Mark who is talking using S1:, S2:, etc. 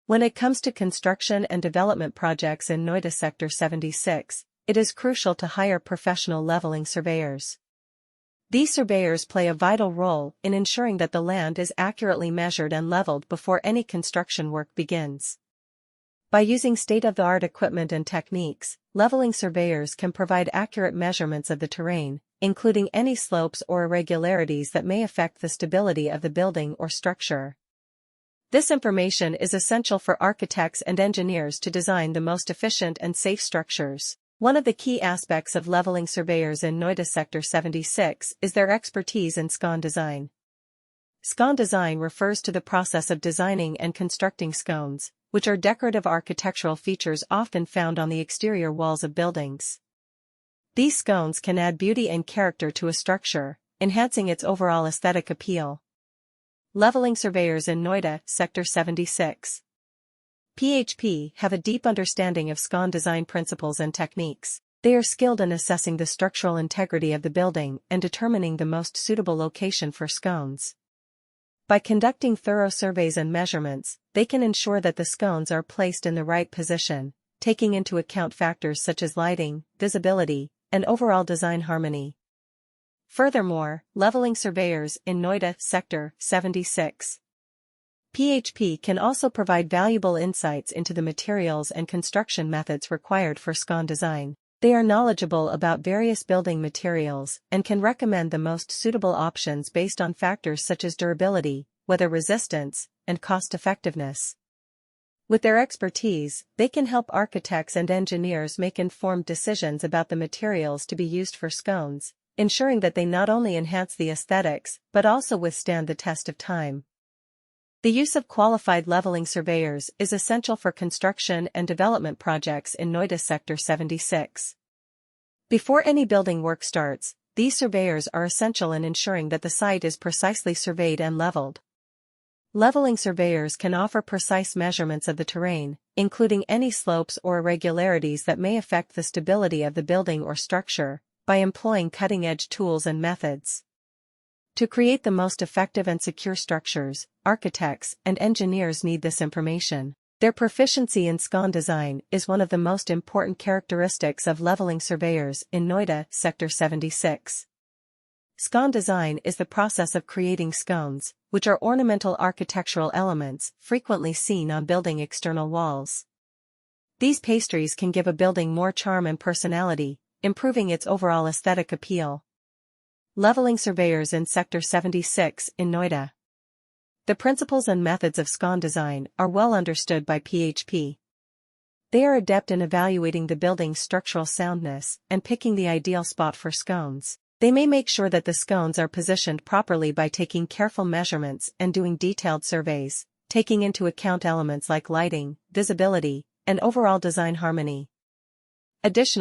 S1: When it comes to construction and development projects in Noida Sector 76, it is crucial to hire professional leveling surveyors. These surveyors play a vital role in ensuring that the land is accurately measured and leveled before any construction work begins. By using state-of-the-art equipment and techniques, leveling surveyors can provide accurate measurements of the terrain, including any slopes or irregularities that may affect the stability of the building or structure. This information is essential for architects and engineers to design the most efficient and safe structures. One of the key aspects of leveling surveyors in Noida Sector 76 is their expertise in Scon design. Scon design refers to the process of designing and constructing scones, which are decorative architectural features often found on the exterior walls of buildings. These scones can add beauty and character to a structure, enhancing its overall aesthetic appeal. Leveling surveyors in Noida Sector 76 (PHP) have a deep understanding of Scon design principles and techniques. They are skilled in assessing the structural integrity of the building and determining the most suitable location for scones. By conducting thorough surveys and measurements, they can ensure that the scones are placed in the right position, taking into account factors such as lighting, visibility, and overall design harmony. Furthermore, leveling surveyors in Noida Sector 76 (PHP) can also provide valuable insights into the materials and construction methods required for Scon design. They are knowledgeable about various building materials and can recommend the most suitable options based on factors such as durability, weather resistance, and cost-effectiveness. With their expertise, they can help architects and engineers make informed decisions about the materials to be used for scones, ensuring that they not only enhance the aesthetics but also withstand the test of time. The use of qualified leveling surveyors is essential for construction and development projects in Noida Sector 76. Before any building work starts, these surveyors are essential in ensuring that the site is precisely surveyed and leveled. Leveling surveyors can offer precise measurements of the terrain, including any slopes or irregularities that may affect the stability of the building or structure, by employing cutting-edge tools and methods. To create the most effective and secure structures, architects and engineers need this information. Their proficiency in Scon design is one of the most important characteristics of leveling surveyors in Noida Sector 76. Scon design is the process of creating scones, which are ornamental architectural elements frequently seen on building external walls. These pastries can give a building more charm and personality, improving its overall aesthetic appeal. Leveling surveyors in Sector 76 in Noida. The principles and methods of Scon design are well understood by PHP. They are adept in evaluating the building's structural soundness and picking the ideal spot for scones. They may make sure that the scones are positioned properly by taking careful measurements and doing detailed surveys, taking into account elements like lighting, visibility, and overall design harmony. Additionally,